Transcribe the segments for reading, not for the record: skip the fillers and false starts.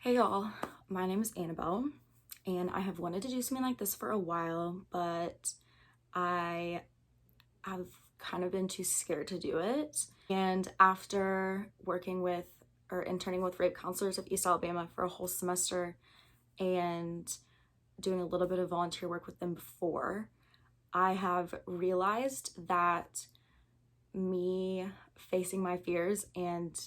Hey y'all, my name is Annabelle and I have wanted to do something like this for a while, but I have kind of been too scared to do it. And after working with or interning with rape counselors of East Alabama for a whole semester and doing a little bit of volunteer work with them before, I have realized that me facing my fears and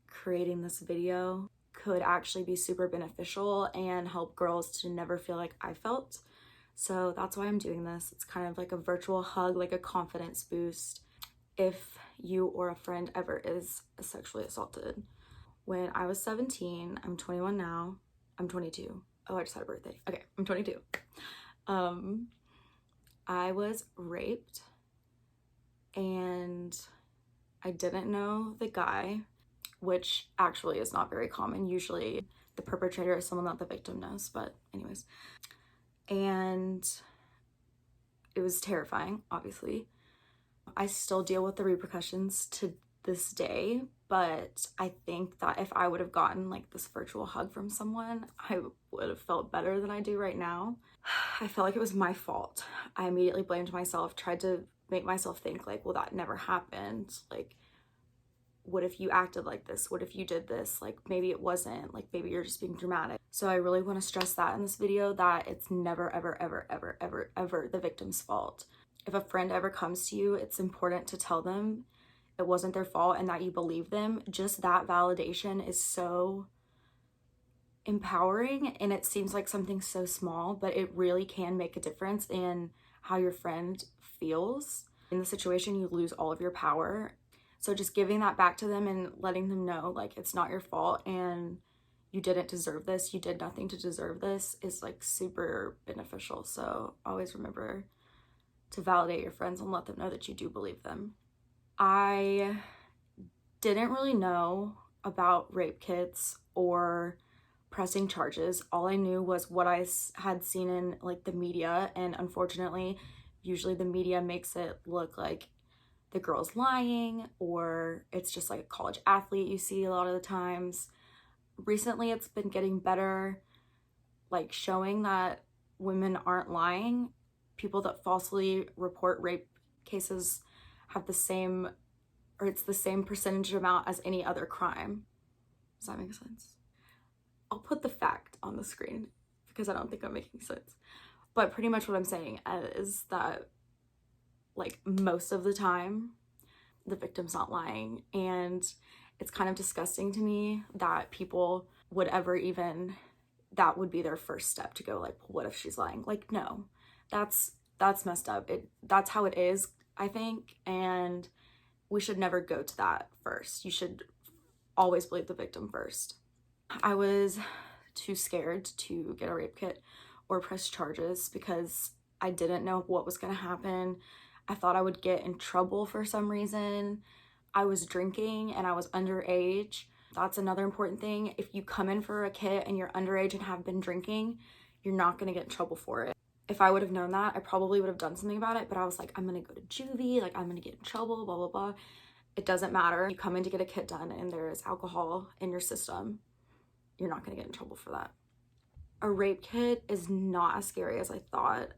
creating this video could actually be super beneficial and help girls to never feel like I felt. So that's why I'm doing this. It's kind of like a virtual hug, like a confidence boost if you or a friend ever is sexually assaulted. When I was 17, I'm 21 now. I'm 22. Oh, I just had a birthday. Okay, I'm 22. I was raped and I didn't know the guy, which actually is not very common. Usually the perpetrator is someone that the victim knows, but anyways. And it was terrifying, obviously. I still deal with the repercussions to this day, but I think that if I would have gotten like this virtual hug from someone, I would have felt better than I do right now. I felt like it was my fault. I immediately blamed myself, tried to make myself think like, well, that never happened. Like, what if you acted like this? What if you did this? Like, maybe it wasn't. Like, maybe you're just being dramatic. So I really want to stress that in this video, that it's never, ever, ever, ever, ever, ever the victim's fault. If a friend ever comes to you, it's important to tell them it wasn't their fault and that you believe them. Just that validation is so empowering, and it seems like something so small, but it really can make a difference in how your friend feels. In the situation, you lose all of your power. So just giving that back to them and letting them know like it's not your fault and you didn't deserve this, you did nothing to deserve this, is like super beneficial. So always remember to validate your friends and let them know that you do believe them. I didn't really know about rape kits or pressing charges. All I knew was what I had seen in like the media, and unfortunately usually the media makes it look like the girl's lying, or it's just like a college athlete you see a lot of the times. Recently it's been getting better, like showing that women aren't lying. People that falsely report rape cases have the same, or it's the same percentage amount as any other crime. Does that make sense? I'll put the fact on the screen because I don't think I'm making sense. But pretty much what I'm saying is that like most of the time the victim's not lying, and it's kind of disgusting to me that people would ever even, that would be their first step to go like, what if she's lying? Like, no, that's messed up. That's how it is, I think, and we should never go to that first. You should always believe the victim first. I was too scared to get a rape kit or press charges because I didn't know what was going to happen. I thought I would get in trouble for some reason. I was drinking and I was underage. That's another important thing. If you come in for a kit and you're underage and have been drinking, you're not going to get in trouble for it. If I would have known that, I probably would have done something about it, but I was like, I'm going to go to juvie, like I'm going to get in trouble, blah, blah, blah. It doesn't matter. You come in to get a kit done and there is alcohol in your system, you're not going to get in trouble for that. A rape kit is not as scary as I thought.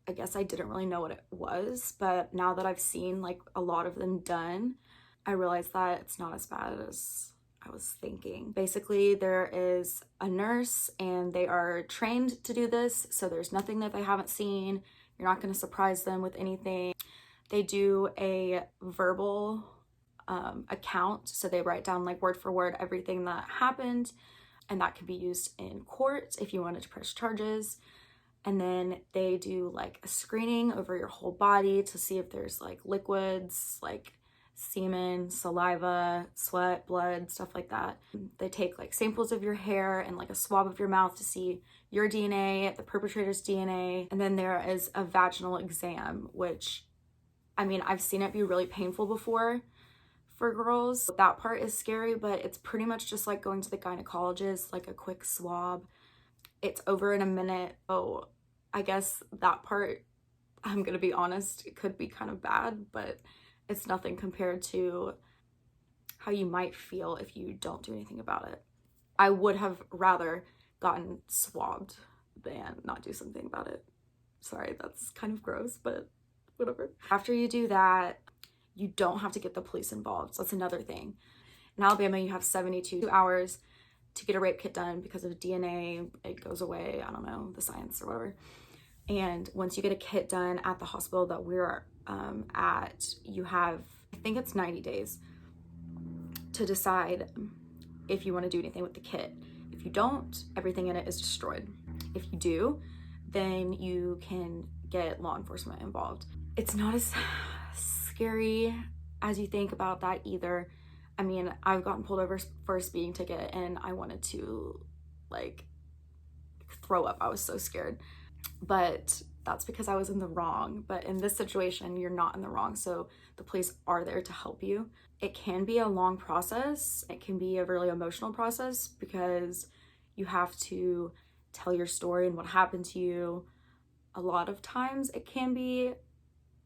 I guess I didn't really know what it was, but now that I've seen like a lot of them done, I realized that it's not as bad as I was thinking. Basically, there is a nurse and they are trained to do this, so there's nothing that they haven't seen. You're not going to surprise them with anything. They do a verbal account, so they write down like word for word everything that happened, and that can be used in court if you wanted to press charges. And then they do like a screening over your whole body to see if there's like liquids, like semen, saliva, sweat, blood, stuff like that. They take like samples of your hair and like a swab of your mouth to see your DNA, the perpetrator's DNA. And then there is a vaginal exam, which, I mean, I've seen it be really painful before for girls. That part is scary, but it's pretty much just like going to the gynecologist, like a quick swab. It's over in a minute. Oh, I guess that part, I'm gonna be honest, it could be kind of bad, but it's nothing compared to how you might feel if you don't do anything about it. I would have rather gotten swabbed than not do something about it. Sorry, that's kind of gross, but whatever. After you do that, you don't have to get the police involved. So that's another thing. In Alabama, you have 72 hours to get a rape kit done because of DNA. It goes away, I don't know, the science or whatever. And once you get a kit done at the hospital that we're at, you have, I think it's 90 days to decide if you want to do anything with the kit. If you don't, everything in it is destroyed. If you do, then you can get law enforcement involved. It's not as scary as you think about that either. I mean, I've gotten pulled over for a speeding ticket and I wanted to like throw up. I was so scared. But that's because I was in the wrong. But in this situation, you're not in the wrong. So the police are there to help you. It can be a long process. It can be a really emotional process because you have to tell your story and what happened to you. A lot of times it can be,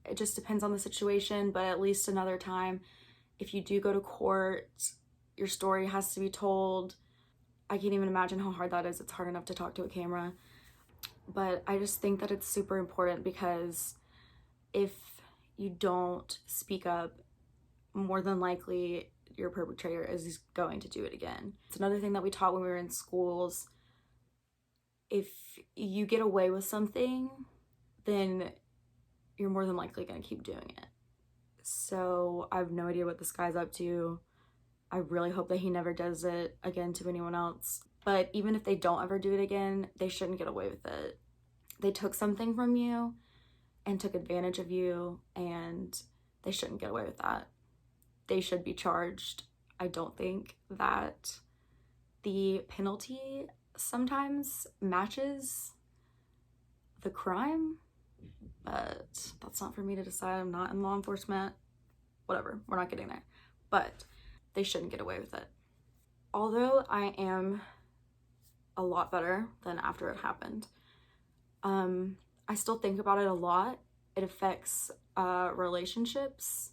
it just depends on the situation, but at least another time, if you do go to court, your story has to be told. I can't even imagine how hard that is. It's hard enough to talk to a camera. But I just think that it's super important because if you don't speak up, more than likely your perpetrator is going to do it again. It's another thing that we taught when we were in schools. If you get away with something, then you're more than likely going to keep doing it. So I have no idea what this guy's up to. I really hope that he never does it again to anyone else. But even if they don't ever do it again, they shouldn't get away with it. They took something from you and took advantage of you, and they shouldn't get away with that. They should be charged. I don't think that the penalty sometimes matches the crime, but that's not for me to decide. I'm not in law enforcement. Whatever, we're not getting there. But they shouldn't get away with it. Although I am a lot better than after it happened, I still think about it a lot. It affects relationships.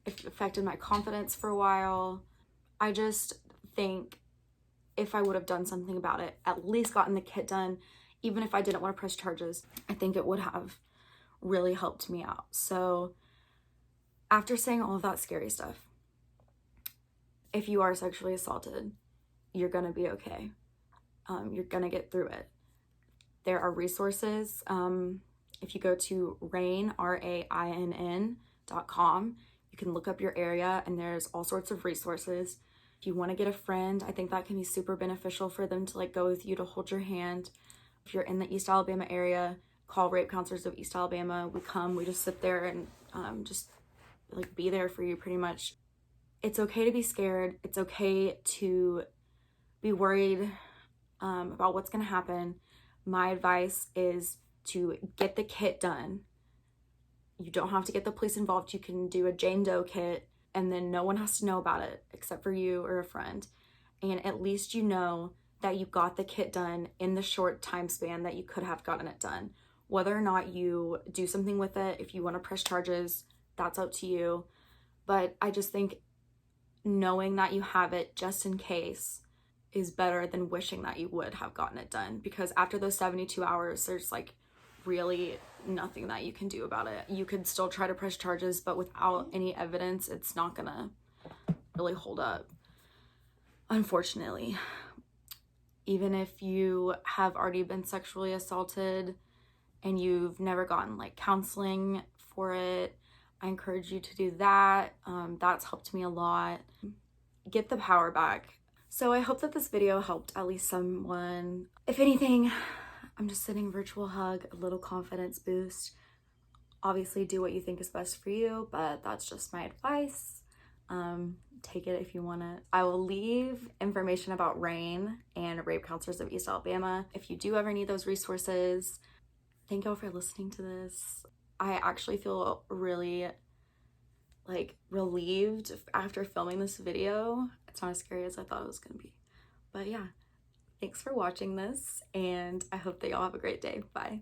It affected my confidence for a while. I just think if I would have done something about it, at least gotten the kit done, even if I didn't want to press charges, I think it would have really helped me out. So after saying all of that scary stuff, if you are sexually assaulted, you're gonna be okay. You're gonna get through it. There are resources. If you go to RAINN, RAINN.com, you can look up your area and there's all sorts of resources. If you want to get a friend, I think that can be super beneficial for them to like go with you, to hold your hand. If you're in the East Alabama area, call Rape Counselors of East Alabama. We just sit there and just like be there for you pretty much. It's okay to be scared. It's okay to be worried about what's going to happen. My advice is to get the kit done. You don't have to get the police involved. You can do a Jane Doe kit and then no one has to know about it except for you or a friend. And at least you know that you got the kit done in the short time span that you could have gotten it done. Whether or not you do something with it, if you want to press charges, that's up to you. But I just think knowing that you have it just in case is better than wishing that you would have gotten it done, because after those 72 hours, there's like really nothing that you can do about it. You could still try to press charges, but without any evidence, it's not gonna really hold up, unfortunately. Even if you have already been sexually assaulted and you've never gotten like counseling for it, I encourage you to do that. That's helped me a lot. Get the power back. So I hope that this video helped at least someone. If anything, I'm just sending a virtual hug, a little confidence boost. Obviously do what you think is best for you, but that's just my advice. Take it if you want it. I will leave information about RAINN and Rape Counselors of East Alabama if you do ever need those resources. Thank y'all for listening to this. I actually feel really like relieved after filming this video. It's not as scary as I thought it was gonna be. But yeah, thanks for watching this and I hope that y'all have a great day. Bye.